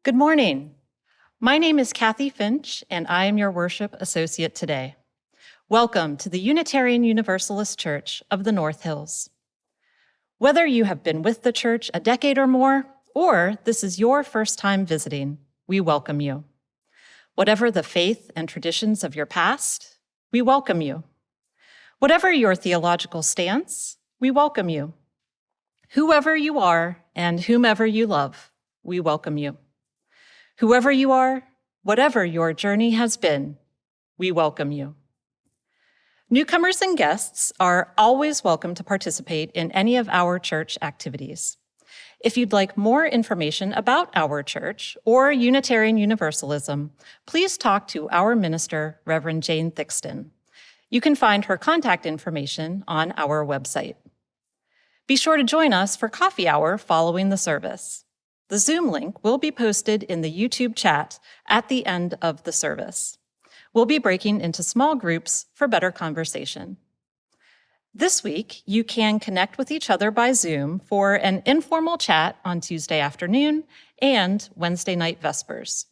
Good morning. My name is Kathy Finch, and I am your worship associate today. Welcome to the Unitarian Universalist Church of the North Hills. Whether you have been with the church a decade or more, or this is your first time visiting, we welcome you. Whatever the faith and traditions of your past, we welcome you. Whatever your theological stance, we welcome you. Whoever you are and whomever you love, we welcome you. Whoever you are, whatever your journey has been, we welcome you. Newcomers and guests are always welcome to participate in any of our church activities. If you'd like more information about our church or Unitarian Universalism, please talk to our minister, Reverend Jane Thickstun. You can find her contact information on our website. Be sure to join us for coffee hour following the service. The Zoom link will be posted in the YouTube chat at the end of the service. We'll be breaking into small groups for better conversation. This week, you can connect with each other by Zoom for an informal chat on Tuesday afternoon and Wednesday night Vespers.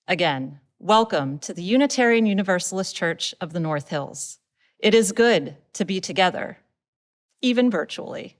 Again, welcome to the Unitarian Universalist Church of the North Hills. It is good to be together, even virtually.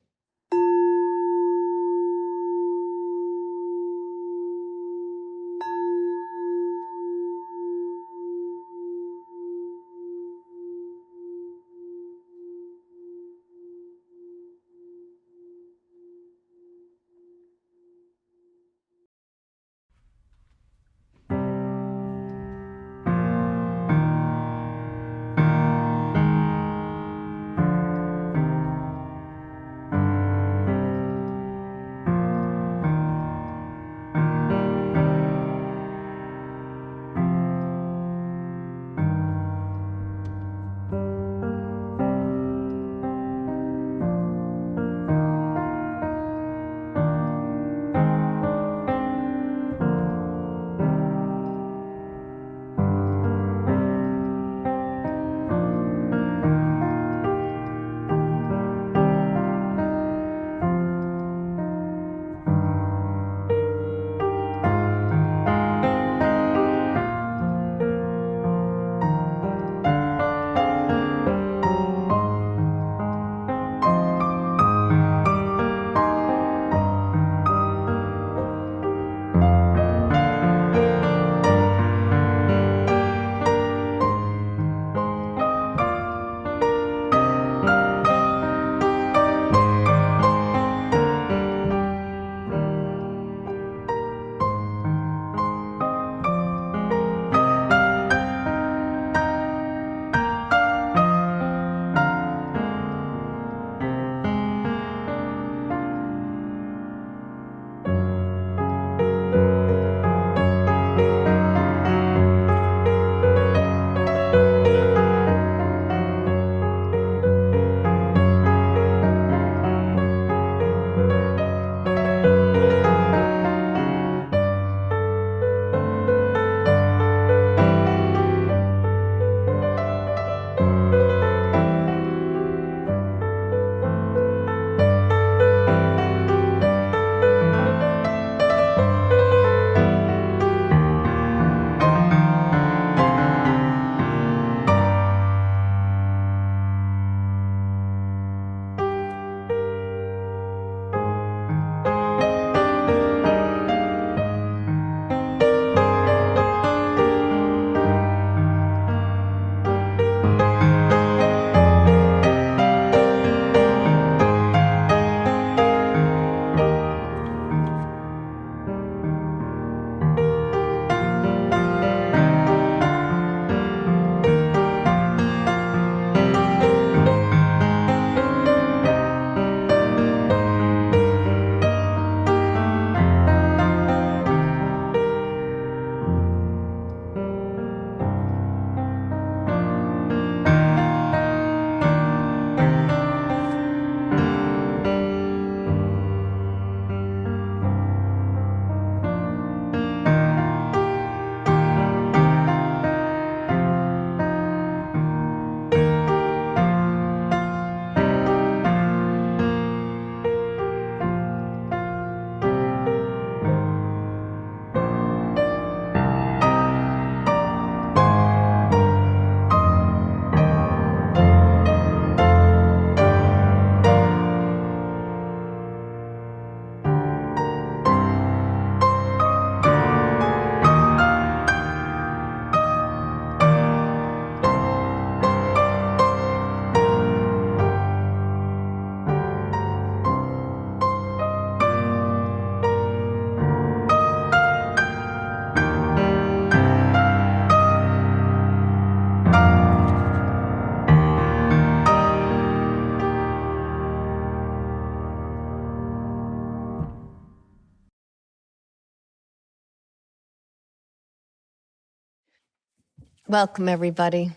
Welcome, everybody.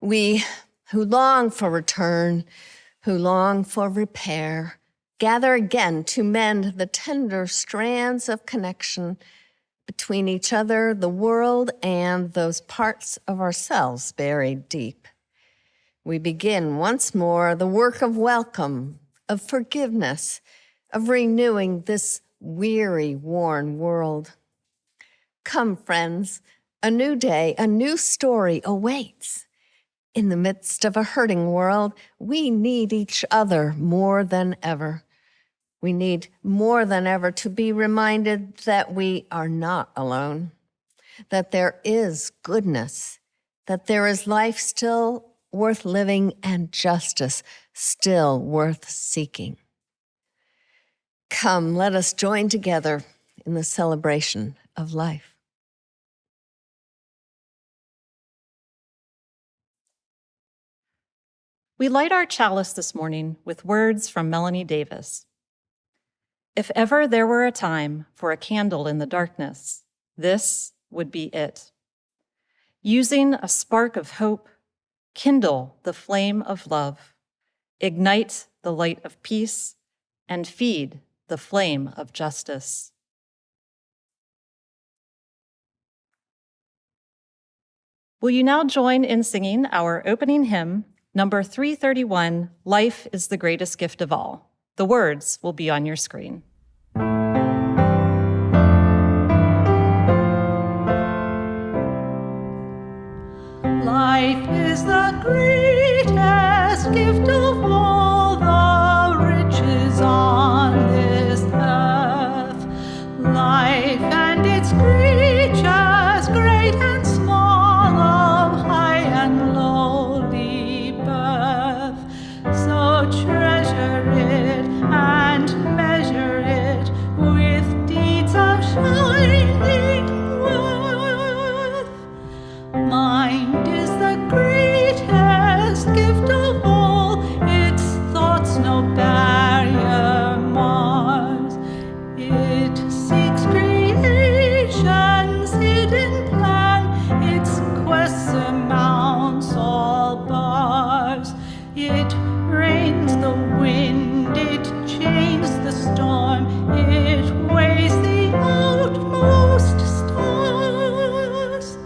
We who long for return, who long for repair, gather again to mend the tender strands of connection between each other, the world, and those parts of ourselves buried deep. We begin once more the work of welcome, of forgiveness, of renewing this weary, worn world. Come, friends, a new day, a new story awaits. In the midst of a hurting world, we need each other more than ever. We need more than ever to be reminded that we are not alone, that there is goodness, that there is life still worth living and justice still worth seeking. Come, let us join together in the celebration of life. We light our chalice this morning with words from Melanie Davis. If ever there were a time for a candle in the darkness, this would be it. Using a spark of hope, kindle the flame of love, ignite the light of peace, and feed the flame of justice. Will you now join in singing our opening hymn, number 331, Life is the Greatest Gift of All. The words will be on your screen. Life is the greatest gift of all the riches on this earth. Life and its creatures, great and small, of high and lowly birth. So treasure it and measure it with deeds of shining worth. Mind is the greatest gift of all, its thoughts no barrier mars. It seeks creation's hidden plan, its quest surmounts all bars. It rains the wind, it chains the storm, it weighs the outmost stars.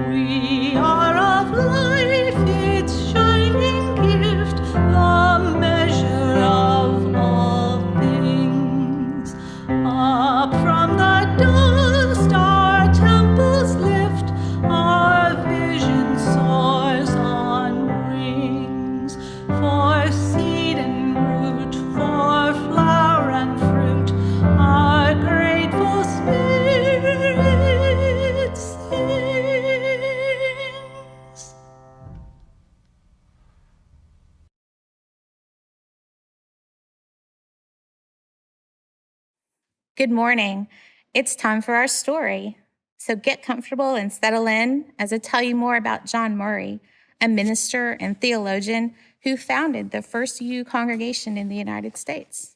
We are of life, its shining gift, the measure of all things. Up from the dust our temples lift, our vision soars on wings. For seed and root, for flower and fruit, our grateful spirit sings. Good morning. It's time for our story. So get comfortable and settle in as I tell you more about John Murray, a minister and theologian who founded the first U congregation in the United States.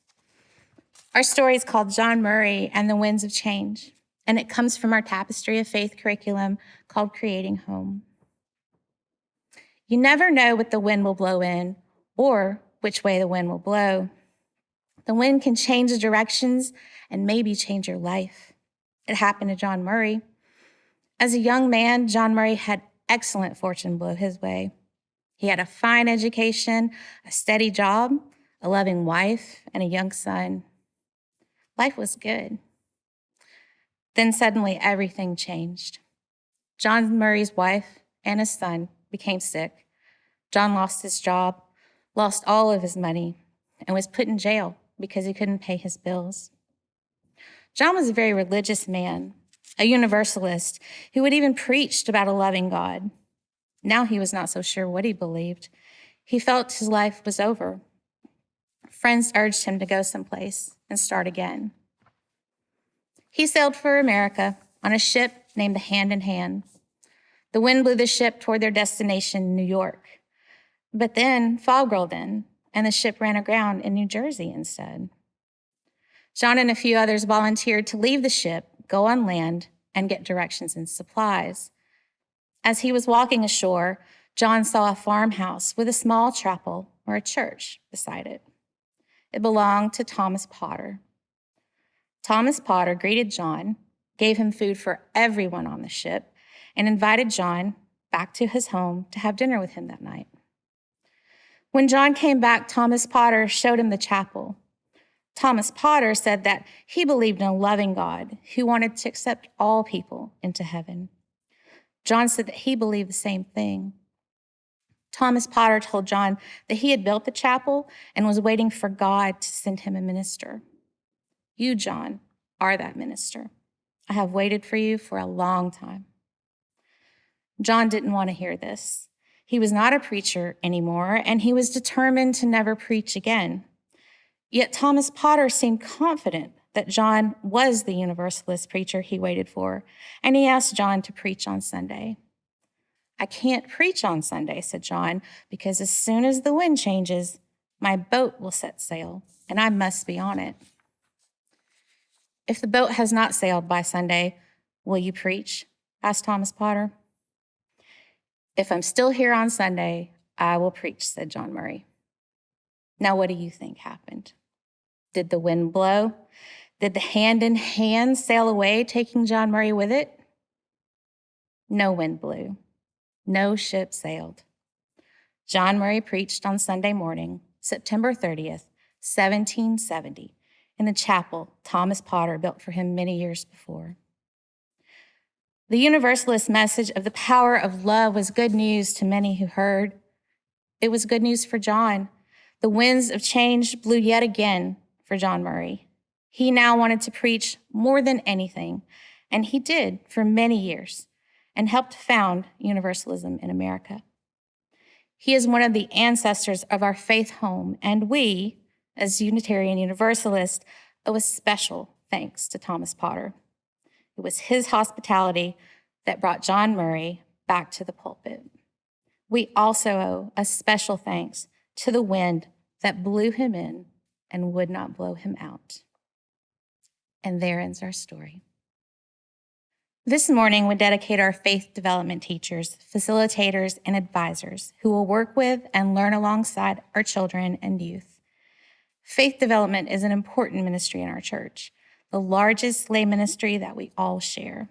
Our story is called John Murray and the Winds of Change, and it comes from our Tapestry of Faith curriculum called Creating Home. You never know what the wind will blow in or which way the wind will blow. The wind can change the directions and maybe change your life. It happened to John Murray. As a young man, John Murray had excellent fortune blow his way. He had a fine education, a steady job, a loving wife, and a young son. Life was good. Then suddenly everything changed. John Murray's wife and his son became sick. John lost his job, lost all of his money, and was put in jail because he couldn't pay his bills. John was a very religious man, a Universalist who had even preached about a loving God. Now he was not so sure what he believed. He felt his life was over. Friends urged him to go someplace and start again. He sailed for America on a ship named the Hand in Hand. The wind blew the ship toward their destination, New York. But then fog rolled in, and the ship ran aground in New Jersey instead. John and a few others volunteered to leave the ship, go on land, and get directions and supplies. As he was walking ashore, John saw a farmhouse with a small chapel or a church beside it. It belonged to Thomas Potter. Thomas Potter greeted John, gave him food for everyone on the ship, and invited John back to his home to have dinner with him that night. When John came back, Thomas Potter showed him the chapel. Thomas Potter said that he believed in a loving God who wanted to accept all people into heaven. John said that he believed the same thing. Thomas Potter told John that he had built the chapel and was waiting for God to send him a minister. You, John, are that minister. I have waited for you for a long time. John didn't want to hear this. He was not a preacher anymore, and he was determined to never preach again. Yet Thomas Potter seemed confident that John was the Universalist preacher he waited for, and he asked John to preach on Sunday. I can't preach on Sunday, said John, because as soon as the wind changes, my boat will set sail, and I must be on it. If the boat has not sailed by Sunday, will you preach? Asked Thomas Potter. If I'm still here on Sunday, I will preach, said John Murray. Now, what do you think happened? Did the wind blow? Did the hand in hand sail away, taking John Murray with it? No wind blew. No ship sailed. John Murray preached on Sunday morning, September 30th, 1770, in the chapel Thomas Potter built for him many years before. The Universalist message of the power of love was good news to many who heard. It was good news for John. The winds of change blew yet again for John Murray. He now wanted to preach more than anything, and he did for many years, and helped found Universalism in America. He is one of the ancestors of our faith home, and we, as Unitarian Universalists, owe a special thanks to Thomas Potter. It was his hospitality that brought John Murray back to the pulpit. We also owe a special thanks to the wind that blew him in and would not blow him out. And there ends our story. This morning, we dedicate our faith development teachers, facilitators, and advisors who will work with and learn alongside our children and youth. Faith development is an important ministry in our church, the largest lay ministry that we all share.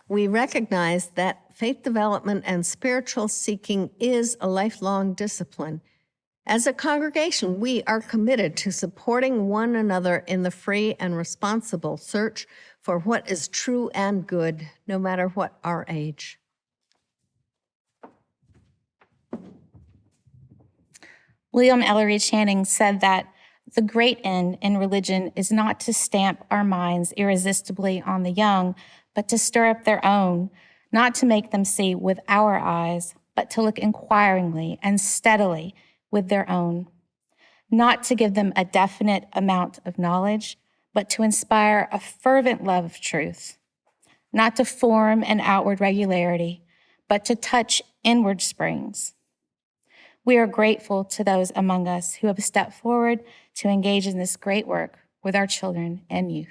We recognize that faith development and spiritual seeking is a lifelong discipline. As a congregation, we are committed to supporting one another in the free and responsible search for what is true and good, no matter what our age. William Ellery Channing said that the great end in religion is not to stamp our minds irresistibly on the young, but to stir up their own, not to make them see with our eyes, but to look inquiringly and steadily with their own, not to give them a definite amount of knowledge, but to inspire a fervent love of truth, not to form an outward regularity, but to touch inward springs. We are grateful to those among us who have stepped forward to engage in this great work with our children and youth.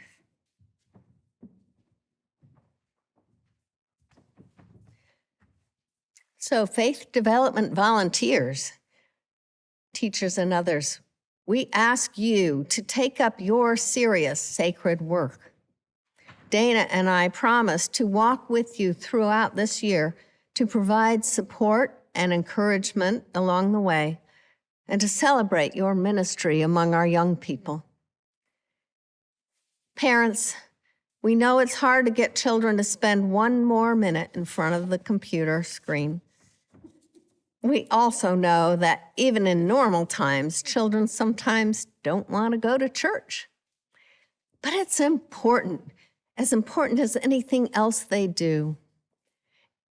So, faith development volunteers, teachers, and others, we ask you to take up your serious sacred work. Dana and I promise to walk with you throughout this year to provide support and encouragement along the way, and to celebrate your ministry among our young people. Parents, we know it's hard to get children to spend one more minute in front of the computer screen. We also know that even in normal times, children sometimes don't want to go to church. But it's important as anything else they do.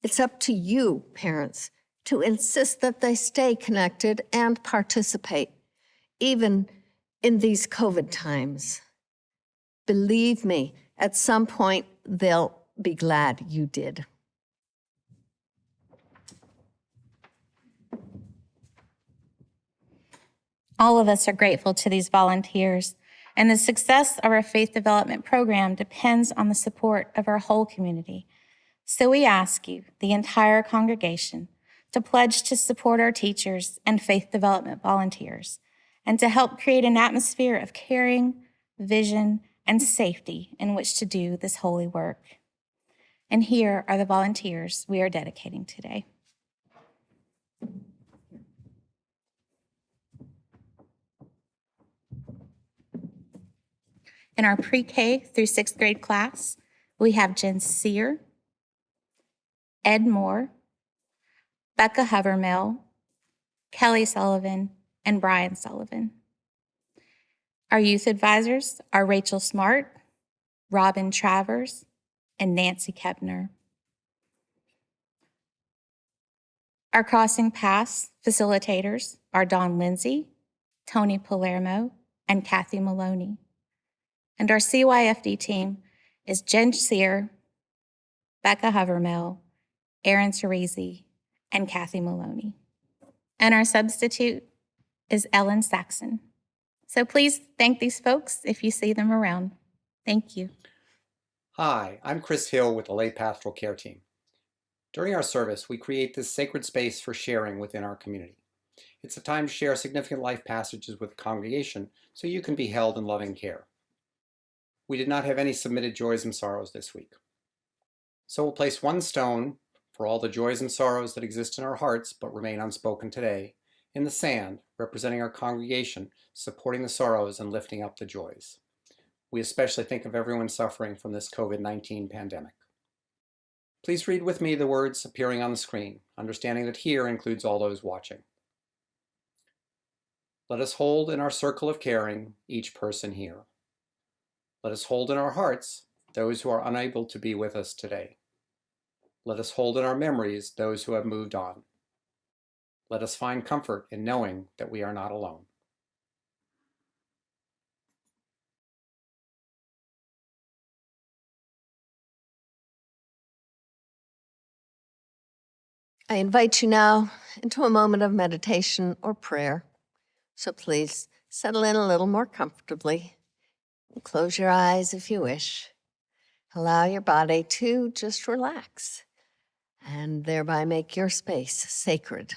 It's up to you, parents, to insist that they stay connected and participate, even in these COVID times. Believe me, at some point, they'll be glad you did. All of us are grateful to these volunteers And the success of our faith development program depends on the support of our whole community. So we ask you, the entire congregation, to pledge to support our teachers and faith development volunteers, and to help create an atmosphere of caring, vision, and safety in which to do this holy work. And here are the volunteers we are dedicating today. In our pre-K through 6th grade class, we have Jen Sear, Ed Moore, Becca Havermill, Kelly Sullivan, and Brian Sullivan. Our youth advisors are Rachel Smart, Robin Travers, and Nancy Kepner. Our Crossing Paths facilitators are Dawn Lindsay, Tony Palermo, and Kathy Maloney. And our CYFD team is Jen Sear, Becca Havermill, Erin Teresi, and Kathy Maloney. And our substitute is Ellen Saxon. So please thank these folks if you see them around. Thank you. Hi, I'm Chris Hill with the Lay Pastoral Care Team. During our service, we create this sacred space for sharing within our community. It's a time to share significant life passages with the congregation so you can be held in loving care. We did not have any submitted joys and sorrows this week. So we'll place one stone for all the joys and sorrows that exist in our hearts but remain unspoken today in the sand, representing our congregation, supporting the sorrows and lifting up the joys. We especially think of everyone suffering from this COVID-19 pandemic. Please read with me the words appearing on the screen, understanding that here includes all those watching. Let us hold in our circle of caring each person here. Let us hold in our hearts those who are unable to be with us today. Let us hold in our memories those who have moved on. Let us find comfort in knowing that we are not alone. I invite you now into a moment of meditation or prayer. So please settle in a little more comfortably. Close your eyes if you wish. Allow your body to just relax and thereby make your space sacred.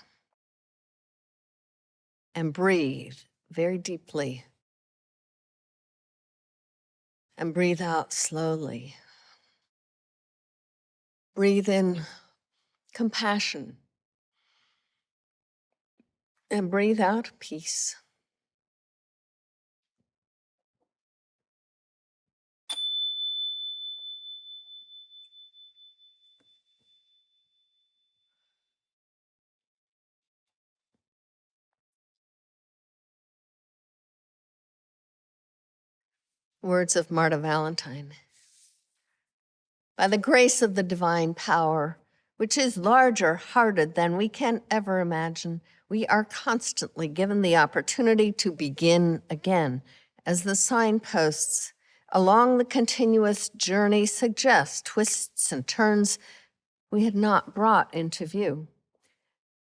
And breathe very deeply. And breathe out slowly. Breathe in compassion. And breathe out peace. Words of Marta Valentine. By the grace of the divine power, which is larger hearted than we can ever imagine, we are constantly given the opportunity to begin again, as the signposts along the continuous journey suggest twists and turns we had not brought into view.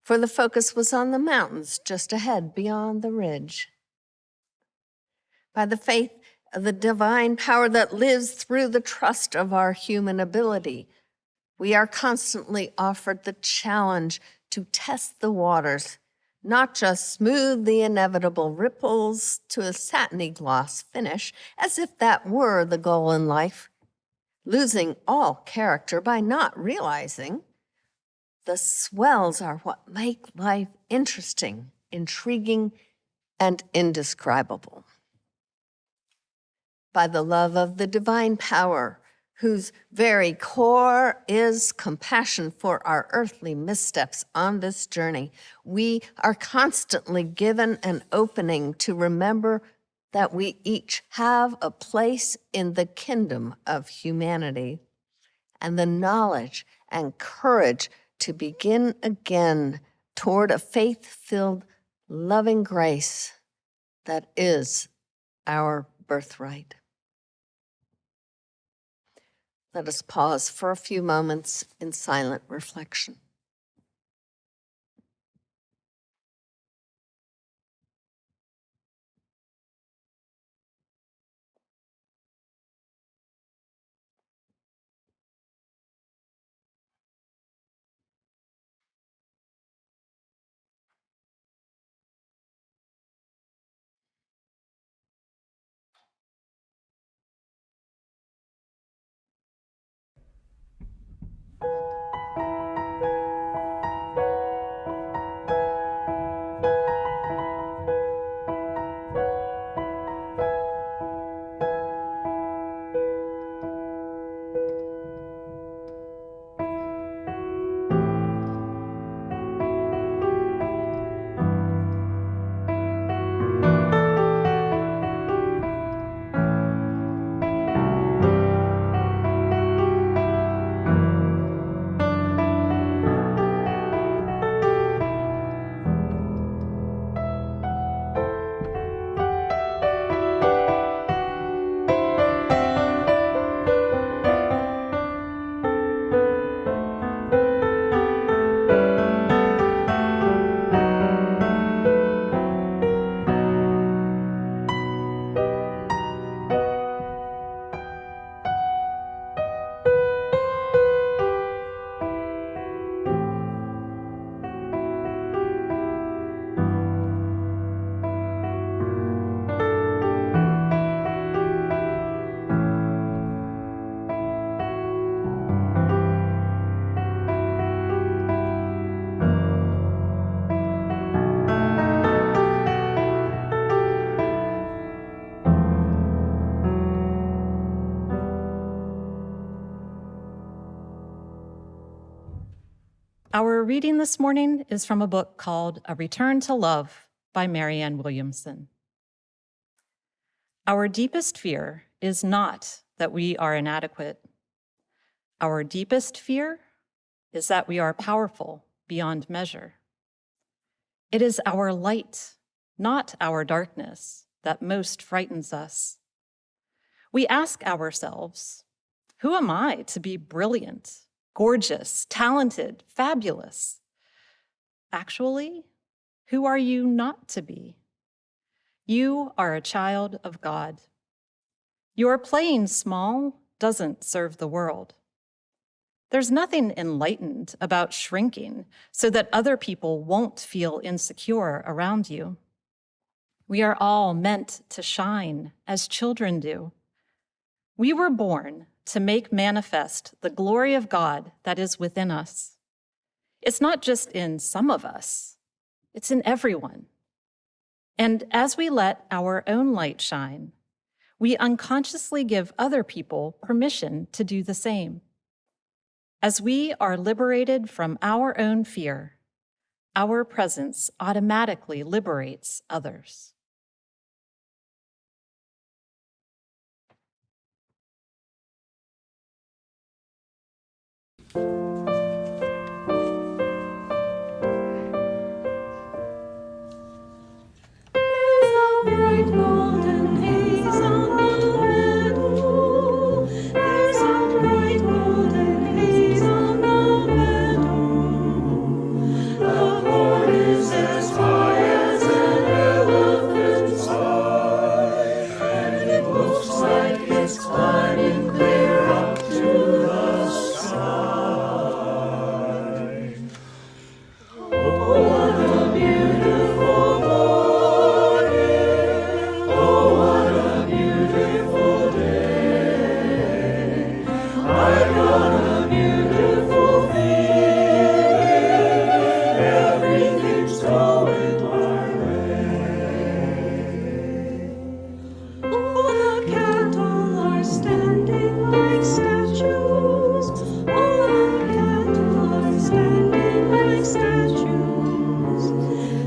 For the focus was on the mountains just ahead beyond the ridge. By the faith of the divine power that lives through the trust of our human ability, we are constantly offered the challenge to test the waters, not just smooth the inevitable ripples to a satiny gloss finish, as if that were the goal in life, losing all character by not realizing the swells are what make life interesting, intriguing, and indescribable. By the love of the divine power, whose very core is compassion for our earthly missteps on this journey, we are constantly given an opening to remember that we each have a place in the kingdom of humanity and the knowledge and courage to begin again toward a faith-filled, loving grace that is our birthright. Let us pause for a few moments in silent reflection. Our reading this morning is from a book called A Return to Love by Marianne Williamson. Our deepest fear is not that we are inadequate. Our deepest fear is that we are powerful beyond measure. It is our light, not our darkness, that most frightens us. We ask ourselves, who am I to be brilliant, gorgeous, talented, fabulous? Actually, who are you not to be? You are a child of God. Your playing small doesn't serve the world. There's nothing enlightened about shrinking so that other people won't feel insecure around you. We are all meant to shine as children do. We were born to make manifest the glory of God that is within us. It's not just in some of us, it's in everyone. And as we let our own light shine, we unconsciously give other people permission to do the same. As we are liberated from our own fear, our presence automatically liberates others. Bright golden haze on the meadow. There's a bright golden haze on the meadow. The corn is as high as an elephant's eye, and it looks like it's climbing clear up to the sky. Oh, what a beautiful morning! Oh, what a beautiful day! I got a beautiful feeling. Everything's going my way. Oh, the cattle are standing like statues. Oh, the cattle are standing like statues.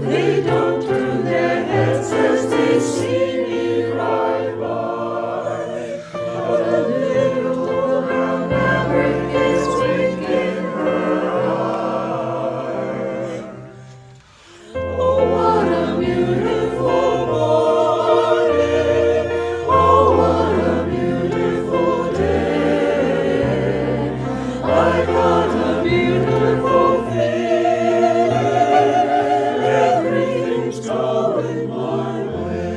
They don't turn their heads as they see me ride by. But a little brown maverick is winking her eye. Oh, what a beautiful morning! Oh, what a beautiful day! I got a beautiful feeling. Everything's going my way.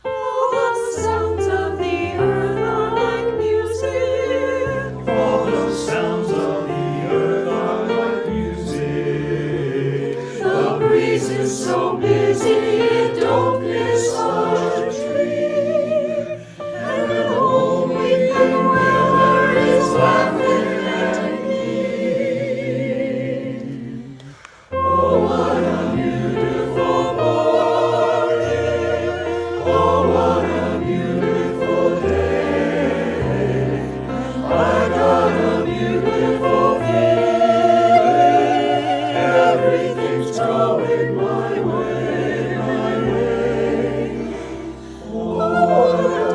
All the sounds of the earth are like music. All the sounds of the earth are like music. The breeze is so busy it don't miss a tree. And the old weeping willow is laughing at me. Oh, what a beautiful morning! Oh, what a beautiful day! I got a beautiful feeling. Everything's going my way, my way. Oh, what a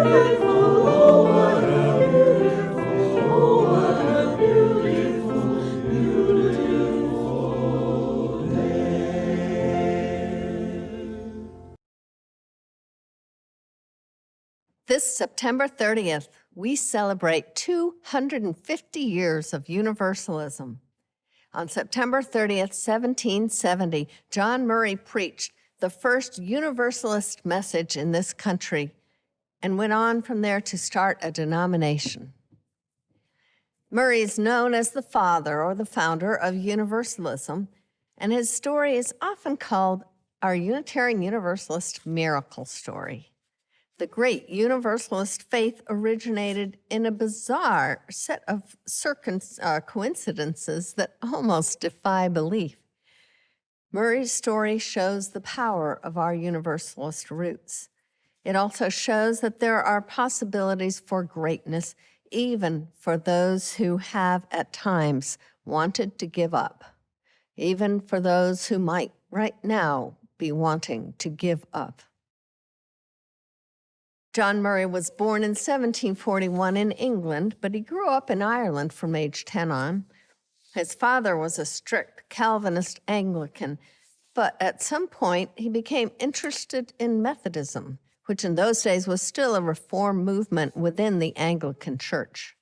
beautiful, oh, what a beautiful, oh, what a beautiful, beautiful day. This September 30th, we celebrate 250 years of Universalism. On September 30th, 1770, John Murray preached the first Universalist message in this country and went on from there to start a denomination. Murray is known as the father or the founder of Universalism, and his story is often called our Unitarian Universalist miracle story. The great Universalist faith originated in a bizarre set of coincidences that almost defy belief. Murray's story shows the power of our Universalist roots. It also shows that there are possibilities for greatness even for those who have at times wanted to give up, even for those who might right now be wanting to give up. John Murray was born in 1741 in England, but he grew up in Ireland from age 10 on. His father was a strict Calvinist Anglican, but at some point he became interested in Methodism, which in those days was still a reform movement within the Anglican Church.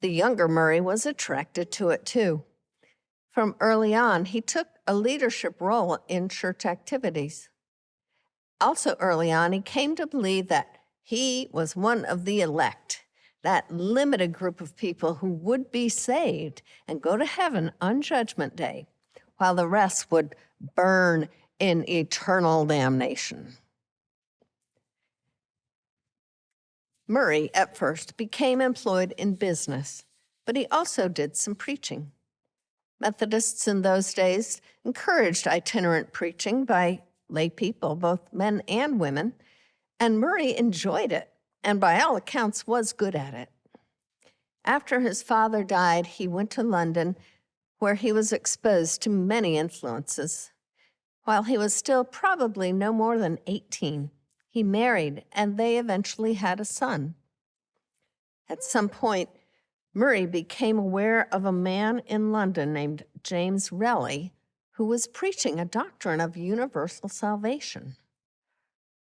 The younger Murray was attracted to it too. From early on, he took a leadership role in church activities. Also early on, he came to believe that he was one of the elect, that limited group of people who would be saved and go to heaven on Judgment Day, while the rest would burn in eternal damnation. Murray, at first, became employed in business, but he also did some preaching. Methodists in those days encouraged itinerant preaching by lay people, both men and women, and Murray enjoyed it, and by all accounts was good at it. After his father died, he went to London, where he was exposed to many influences. While he was still probably no more than 18, he married, and they eventually had a son. At some point, Murray became aware of a man in London named James Relly, who was preaching a doctrine of universal salvation.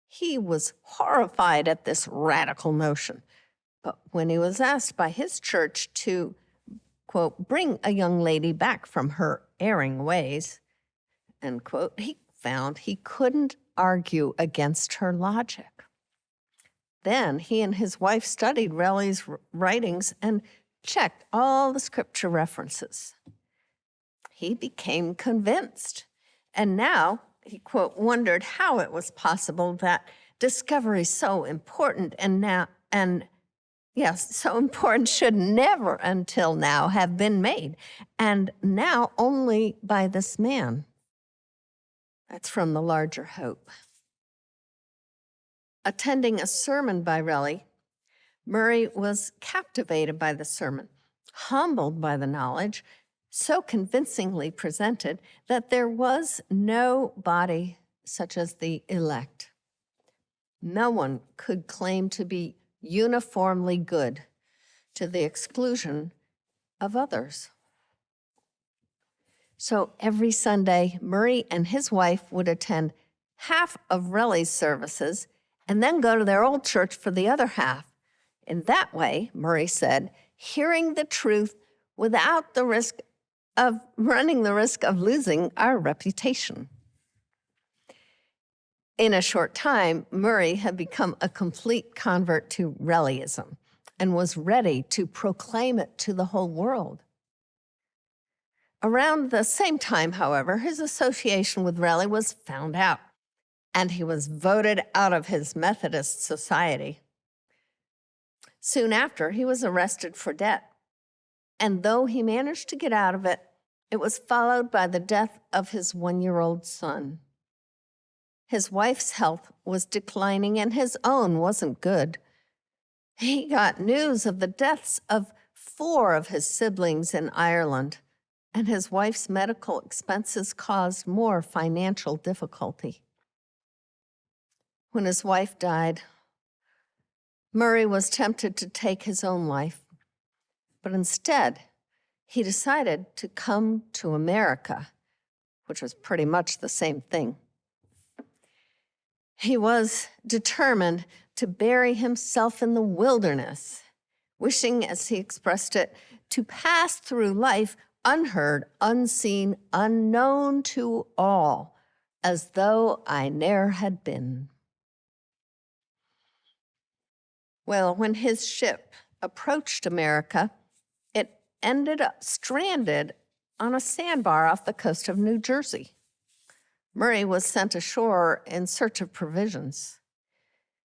He was horrified at this radical notion, but when he was asked by his church to, quote, bring a young lady back from her erring ways, end quote, he found he couldn't argue against her logic. Then he and his wife studied Relly's writings and checked all the scripture references. He became convinced, and now he, quote, wondered how it was possible that discovery so important so important should never until now have been made, and now only by this man. That's from The Larger Hope. Attending a sermon by Relly, Murray was captivated by the sermon, humbled by the knowledge, so convincingly presented that there was no body such as the elect. No one could claim to be uniformly good to the exclusion of others. So every Sunday, Murray and his wife would attend half of Relly's services and then go to their old church for the other half. In that way, Murray said, hearing the truth without the risk of running the risk of losing our reputation. In a short time, Murray had become a complete convert to Rellyism and was ready to proclaim it to the whole world. Around the same time, however, his association with Relly was found out, and he was voted out of his Methodist society. Soon after, he was arrested for debt, and though he managed to get out of it, it was followed by the death of his 1-year-old son. His wife's health was declining, and his own wasn't good. He got news of the deaths of 4 of his siblings in Ireland, and his wife's medical expenses caused more financial difficulty. When his wife died, Murray was tempted to take his own life, but instead, he decided to come to America, which was pretty much the same thing. He was determined to bury himself in the wilderness, wishing, as he expressed it, to pass through life unheard, unseen, unknown to all, as though I ne'er had been. Well, when his ship approached America, it ended up stranded on a sandbar off the coast of New Jersey. Murray was sent ashore in search of provisions.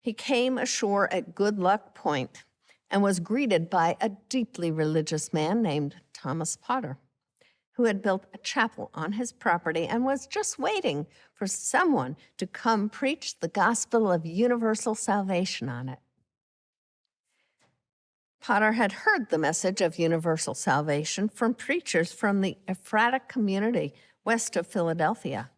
He came ashore at Good Luck Point and was greeted by a deeply religious man named Thomas Potter, who had built a chapel on his property and was just waiting for someone to come preach the gospel of universal salvation on it. Potter had heard the message of universal salvation from preachers from the Ephrata community west of Philadelphia.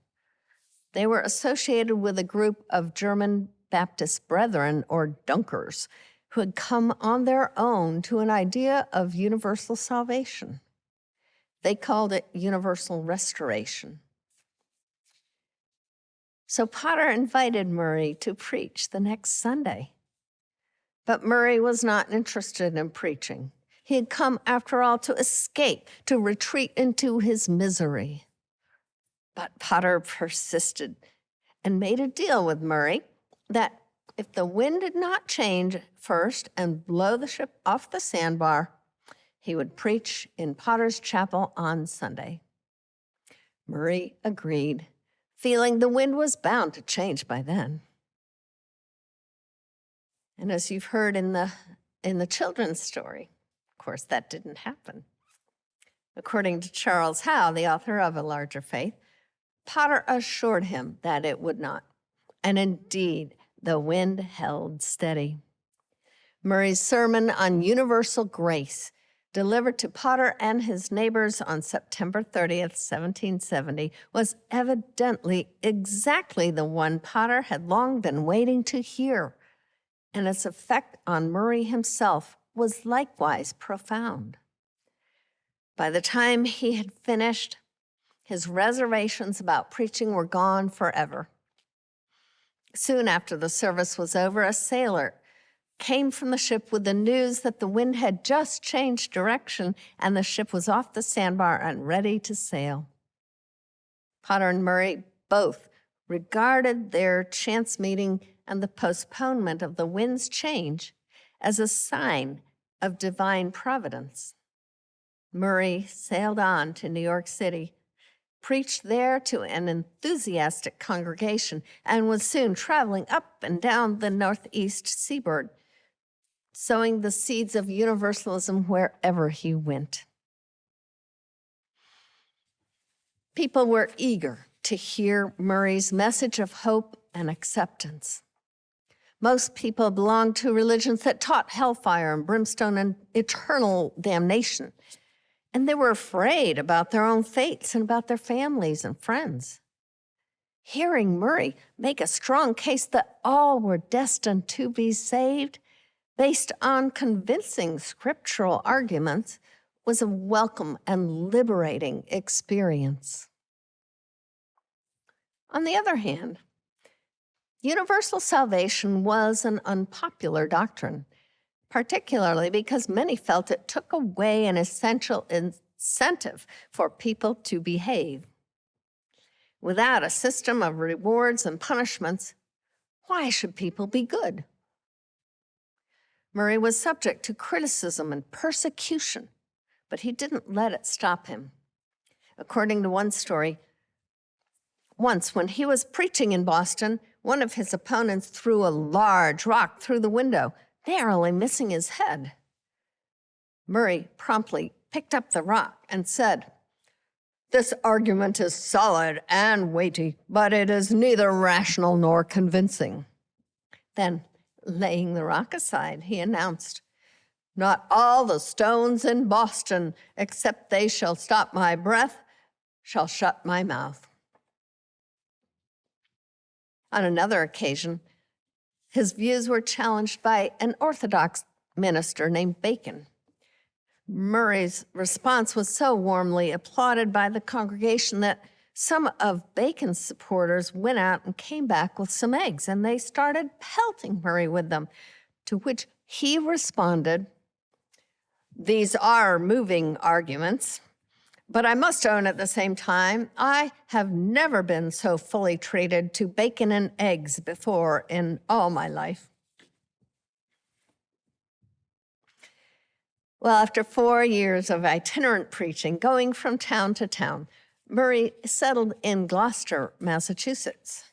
They were associated with a group of German Baptist brethren, or Dunkers, who had come on their own to an idea of universal salvation. They called it universal restoration. So Potter invited Murray to preach the next Sunday. But Murray was not interested in preaching. He had come, after all, to escape, to retreat into his misery. But Potter persisted and made a deal with Murray that if the wind did not change first and blow the ship off the sandbar, he would preach in Potter's chapel on Sunday. Murray agreed, feeling the wind was bound to change by then. And as you've heard in the children's story, of course, that didn't happen. According to Charles Howe, the author of A Larger Faith, Potter assured him that it would not. And indeed, the wind held steady. Murray's sermon on universal grace, delivered to Potter and his neighbors on September 30th, 1770, was evidently exactly the one Potter had long been waiting to hear. And its effect on Murray himself was likewise profound. By the time he had finished, his reservations about preaching were gone forever. Soon after the service was over, a sailor came from the ship with the news that the wind had just changed direction and the ship was off the sandbar and ready to sail. Potter and Murray both regarded their chance meeting and the postponement of the wind's change as a sign of divine providence. Murray sailed on to New York City, preached there to an enthusiastic congregation, and was soon traveling up and down the northeast seaboard, sowing the seeds of Universalism wherever he went. People were eager to hear Murray's message of hope and acceptance. Most people belonged to religions that taught hellfire and brimstone and eternal damnation, and they were afraid about their own fates and about their families and friends. Hearing Murray make a strong case that all were destined to be saved, based on convincing scriptural arguments, was a welcome and liberating experience. On the other hand, universal salvation was an unpopular doctrine, particularly because many felt it took away an essential incentive for people to behave. Without a system of rewards and punishments, why should people be good? Murray was subject to criticism and persecution, but he didn't let it stop him. According to one story, once when he was preaching in Boston, one of his opponents threw a large rock through the window, narrowly missing his head. Murray promptly picked up the rock and said, "This argument is solid and weighty, but it is neither rational nor convincing." Then, laying the rock aside, he announced, "Not all the stones in Boston, except they shall stop my breath, shall shut my mouth." On another occasion, his views were challenged by an Orthodox minister named Bacon. Murray's response was so warmly applauded by the congregation that some of Bacon's supporters went out and came back with some eggs, and they started pelting Murray with them, to which he responded, "These are moving arguments, but I must own at the same time, I have never been so fully treated to bacon and eggs before in all my life." Well, after 4 years of itinerant preaching, going from town to town, Murray settled in Gloucester, Massachusetts.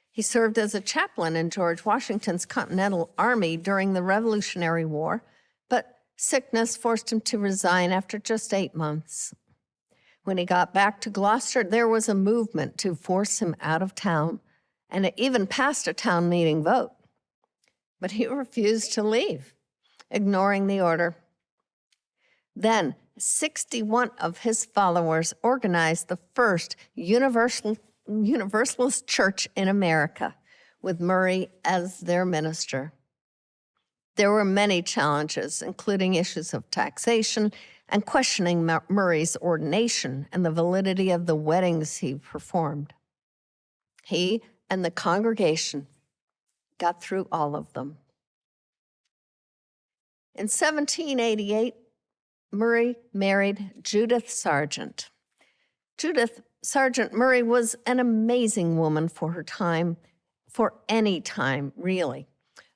He served as a chaplain in George Washington's Continental Army during the Revolutionary War, but sickness forced him to resign after just 8 months. When he got back to Gloucester, there was a movement to force him out of town, and it even passed a town meeting vote. But he refused to leave, ignoring the order. Then 61 of his followers organized the first Universalist church in America, with Murray as their minister. There were many challenges, including issues of taxation and questioning Murray's ordination and the validity of the weddings he performed. He and the congregation got through all of them. In 1788, Murray married Judith Sargent. Judith Sargent Murray was an amazing woman for her time, for any time, really.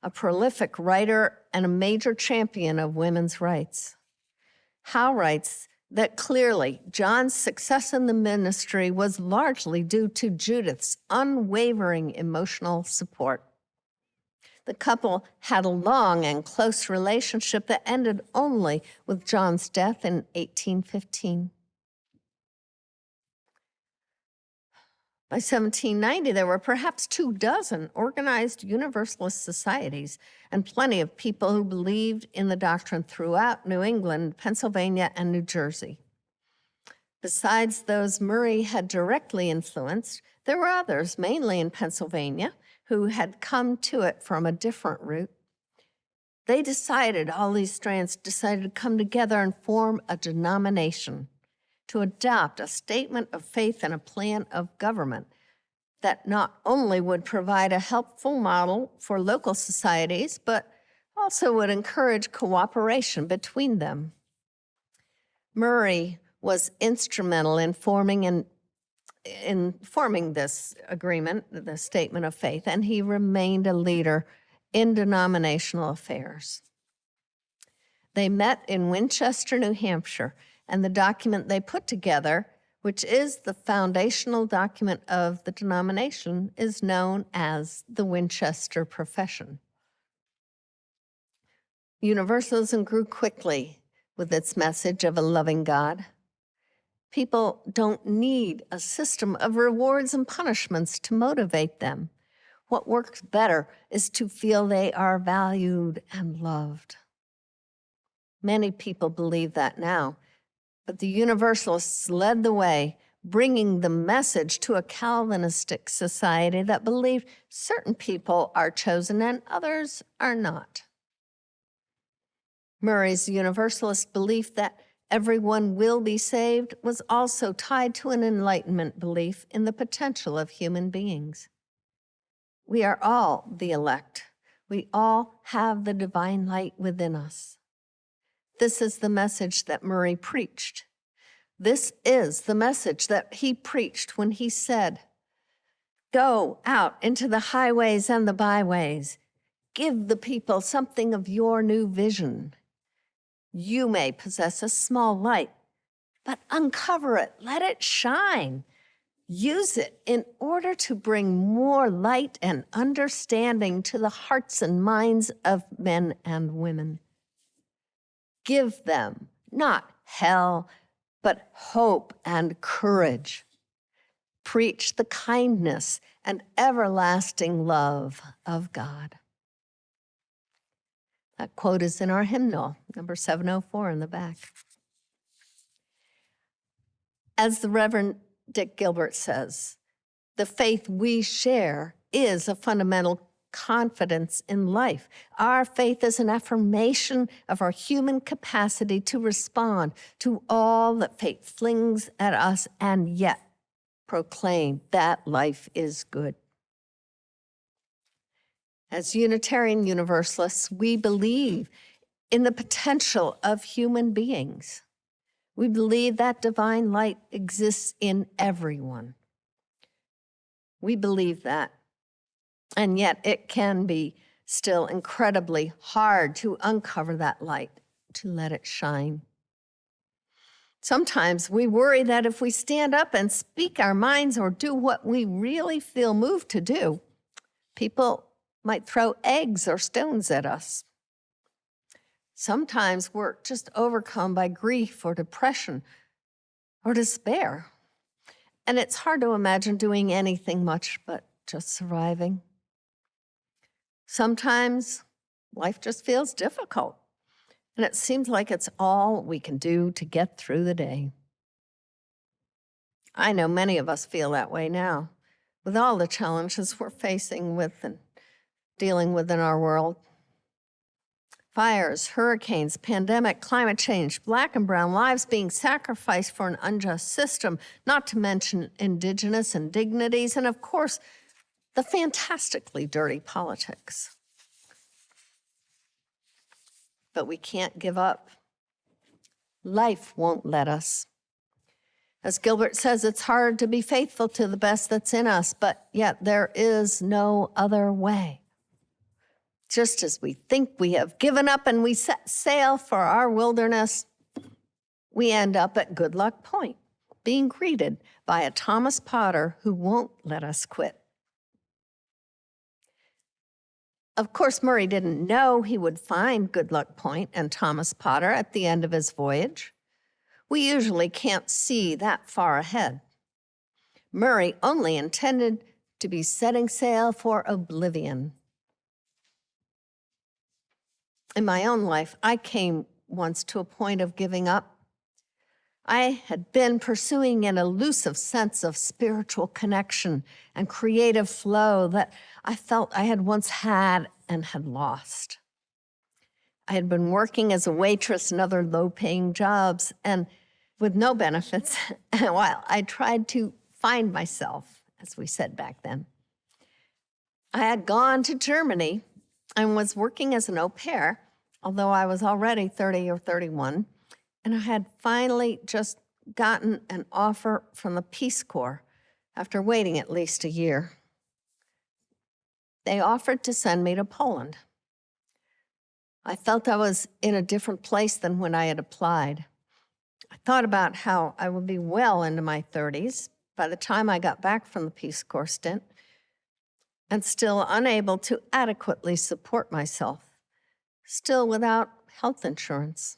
A prolific writer and a major champion of women's rights. Howe writes that clearly John's success in the ministry was largely due to Judith's unwavering emotional support. The couple had a long and close relationship that ended only with John's death in 1815. By 1790, there were perhaps 24 organized Universalist societies and plenty of people who believed in the doctrine throughout New England, Pennsylvania, and New Jersey. Besides those Murray had directly influenced, there were others, mainly in Pennsylvania, who had come to it from a different route. All these strands decided to come together and form a denomination, to adopt a statement of faith and a plan of government that not only would provide a helpful model for local societies, but also would encourage cooperation between them. Murray was instrumental in forming this agreement, the statement of faith, and he remained a leader in denominational affairs. They met in Winchester, New Hampshire, and the document they put together, which is the foundational document of the denomination, is known as the Winchester Profession. Universalism grew quickly with its message of a loving God. People don't need a system of rewards and punishments to motivate them. What works better is to feel they are valued and loved. Many people believe that now, but the Universalists led the way, bringing the message to a Calvinistic society that believed certain people are chosen and others are not. Murray's Universalist belief that everyone will be saved was also tied to an Enlightenment belief in the potential of human beings. We are all the elect. We all have the divine light within us. This is the message that Murray preached. This is the message that he preached when he said, "Go out into the highways and the byways. Give the people something of your new vision. You may possess a small light, but uncover it, let it shine. Use it in order to bring more light and understanding to the hearts and minds of men and women. Give them not hell, but hope and courage. Preach the kindness and everlasting love of God." That quote is in our hymnal, number 704 in the back. As the Reverend Dick Gilbert says, the faith we share is a fundamental confidence in life. Our faith is an affirmation of our human capacity to respond to all that fate flings at us and yet proclaim that life is good. As Unitarian Universalists, we believe in the potential of human beings. We believe that divine light exists in everyone. We believe that. And yet it can be still incredibly hard to uncover that light, to let it shine. Sometimes we worry that if we stand up and speak our minds or do what we really feel moved to do, people might throw eggs or stones at us. Sometimes we're just overcome by grief or depression or despair. And it's hard to imagine doing anything much but just surviving. Sometimes life just feels difficult. And it seems like it's all we can do to get through the day. I know many of us feel that way now, with all the challenges we're facing with and dealing with in our world. Fires, hurricanes, pandemic, climate change, Black and brown lives being sacrificed for an unjust system, not to mention indigenous indignities, and of course, the fantastically dirty politics. But we can't give up. Life won't let us. As Gilbert says, it's hard to be faithful to the best that's in us, but yet there is no other way. Just as we think we have given up and we set sail for our wilderness, we end up at Good Luck Point, being greeted by a Thomas Potter who won't let us quit. Of course, Murray didn't know he would find Good Luck Point and Thomas Potter at the end of his voyage. We usually can't see that far ahead. Murray only intended to be setting sail for oblivion. In my own life, I came once to a point of giving up. I had been pursuing an elusive sense of spiritual connection and creative flow that I felt I had once had and had lost. I had been working as a waitress and other low-paying jobs and with no benefits while I tried to find myself, as we said back then. I had gone to Germany and was working as an au pair, although I was already 30 or 31, and I had finally just gotten an offer from the Peace Corps after waiting at least a year. They offered to send me to Poland. I felt I was in a different place than when I had applied. I thought about how I would be well into my 30s by the time I got back from the Peace Corps stint, and still unable to adequately support myself, still without health insurance.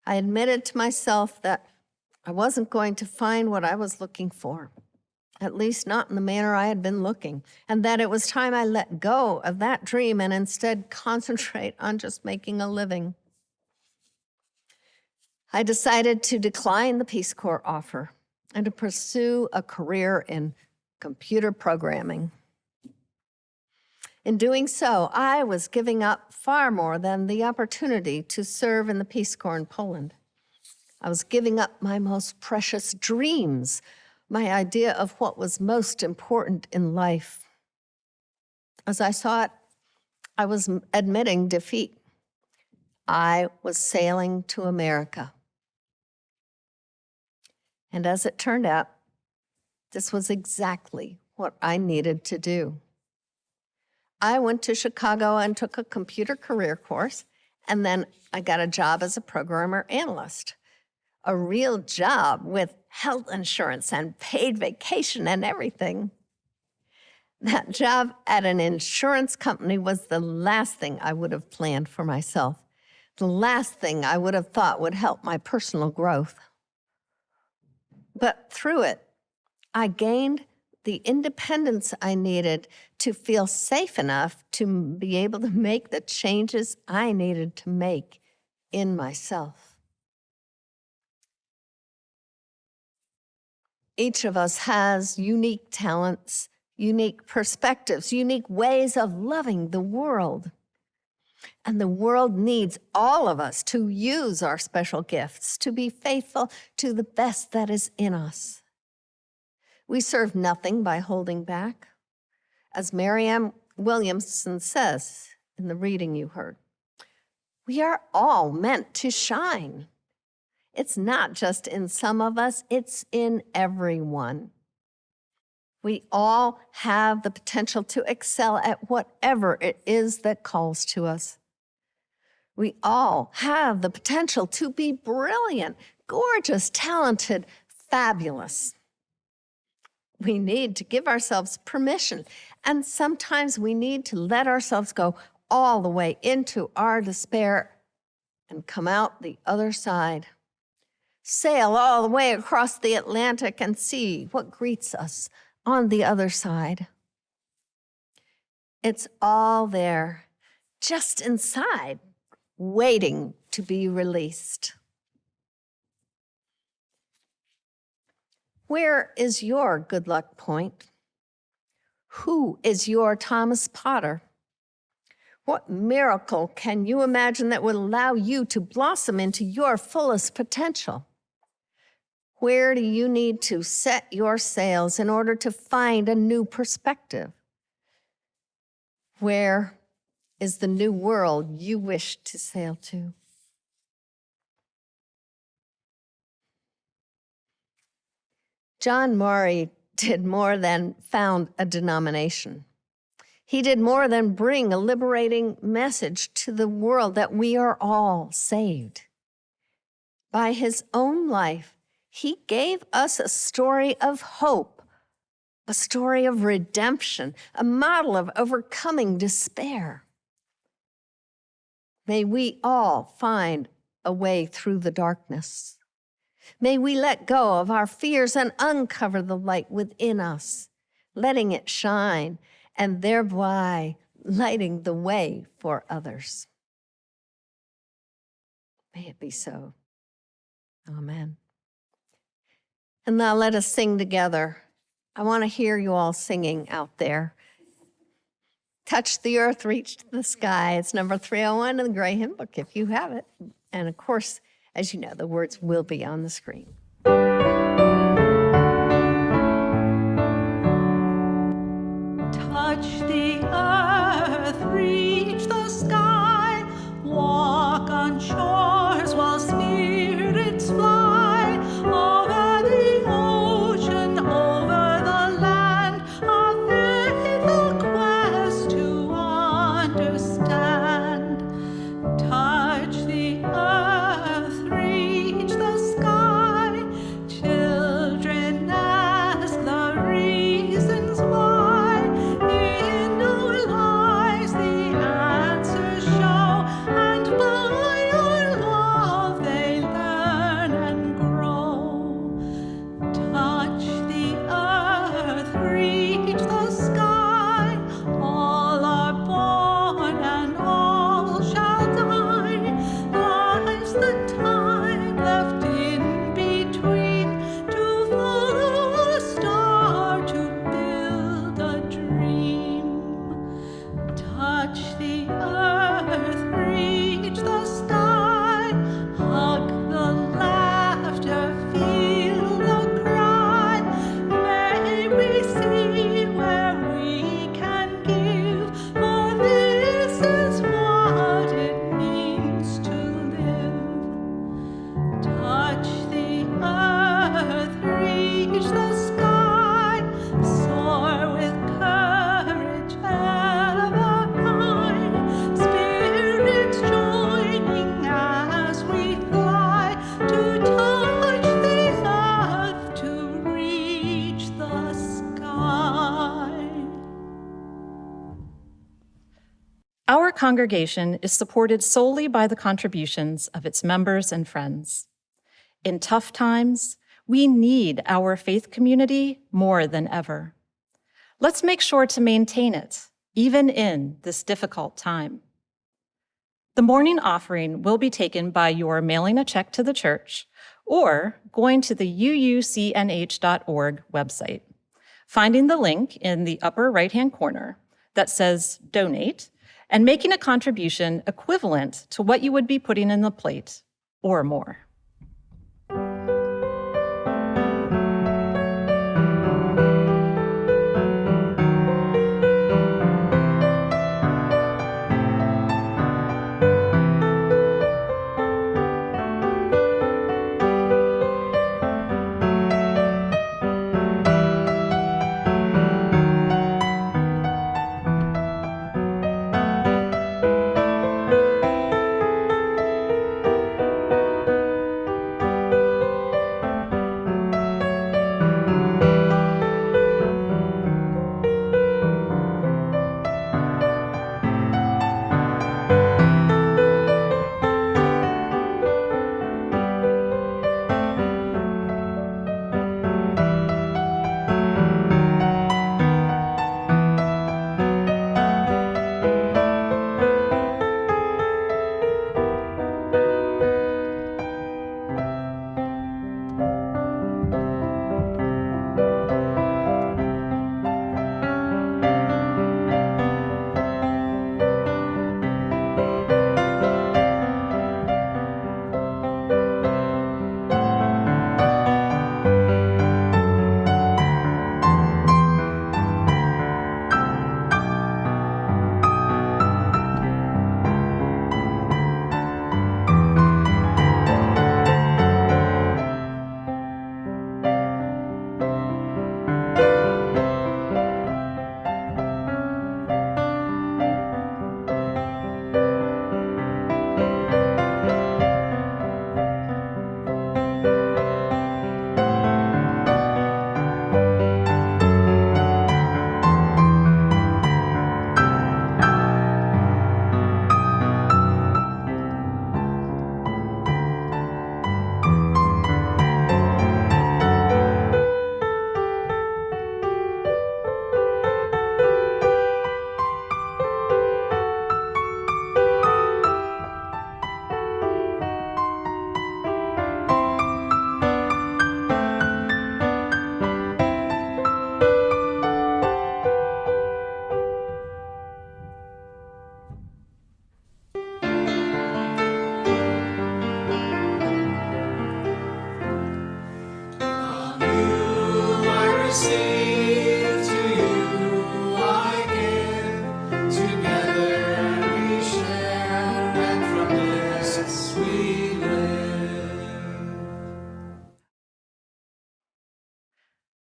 I admitted to myself that I wasn't going to find what I was looking for, at least not in the manner I had been looking, and that it was time I let go of that dream and instead concentrate on just making a living. I decided to decline the Peace Corps offer and to pursue a career in computer programming. In doing so, I was giving up far more than the opportunity to serve in the Peace Corps in Poland. I was giving up my most precious dreams, my idea of what was most important in life. As I saw it, I was admitting defeat. I was sailing to America. And as it turned out, this was exactly what I needed to do. I went to Chicago and took a computer career course, and then I got a job as a programmer analyst. A real job with health insurance and paid vacation and everything. That job at an insurance company was the last thing I would have planned for myself, the last thing I would have thought would help my personal growth. But through it, I gained the independence I needed to feel safe enough to be able to make the changes I needed to make in myself. Each of us has unique talents, unique perspectives, unique ways of loving the world. And the world needs all of us to use our special gifts, to be faithful to the best that is in us. We serve nothing by holding back. As Marianne Williamson says in the reading you heard, we are all meant to shine. It's not just in some of us, it's in everyone. We all have the potential to excel at whatever it is that calls to us. We all have the potential to be brilliant, gorgeous, talented, fabulous. We need to give ourselves permission, and sometimes we need to let ourselves go all the way into our despair and come out the other side. Sail all the way across the Atlantic and see what greets us on the other side. It's all there, just inside waiting to be released. Where is your good luck point? Who is your Thomas Potter? What miracle can you imagine that would allow you to blossom into your fullest potential? Where do you need to set your sails in order to find a new perspective? Where is the new world you wish to sail to? John Murray did more than found a denomination. He did more than bring a liberating message to the world that we are all saved. By his own life, he gave us a story of hope, a story of redemption, a model of overcoming despair. May we all find a way through the darkness. May we let go of our fears and uncover the light within us, letting it shine and thereby lighting the way for others. May it be so. Amen. And now let us sing together. I want to hear you all singing out there. Touch the earth, reach the sky. It's number 301 in the Gray Hymn Book if you have it. And of course, as you know, the words will be on the screen. Touch the earth, reach the sky, walk on shores while spirits fly, over the ocean, over the land, our faithful quest to understand. Touch the earth, reach the sky, children ask the reasons why. In our lives the answers show, and by our love they learn and grow. Touch the earth, reach the sky, all are born and all shall die. Life's the time left in between, to follow a star, to build a dream. Touch the earth, reach the sky, hug the laughter, feel the cry. May we see where we can give, for this is what it means to live. Touch the earth, reach the sky, soar with courage ever high. Spirits joining as we fly, to touch the earth, to reach the sky. Our congregation is supported solely by the contributions of its members and friends. In tough times, we need our faith community more than ever. Let's make sure to maintain it, even in this difficult time. The morning offering will be taken by your mailing a check to the church or going to the uucnh.org website, finding the link in the upper right-hand corner that says Donate, and making a contribution equivalent to what you would be putting in the plate or more.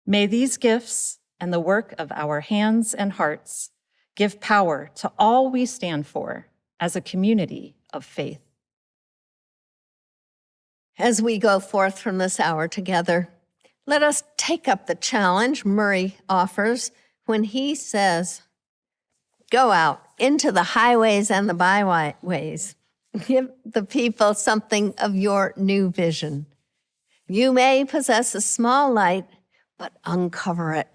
May these gifts and the work of our hands and hearts give power to all we stand for as a community of faith. As we go forth from this hour together, let us take up the challenge Murray offers when he says, "Go out into the highways and the byways. Give the people something of your new vision. You may possess a small light, but uncover it.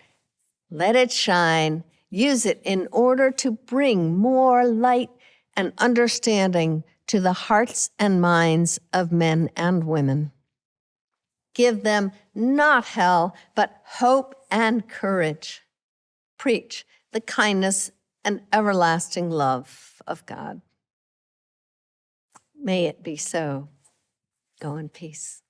Let it shine. Use it in order to bring more light and understanding to the hearts and minds of men and women. Give them not hell, but hope and courage. Preach the kindness and everlasting love of God." May it be so. Go in peace.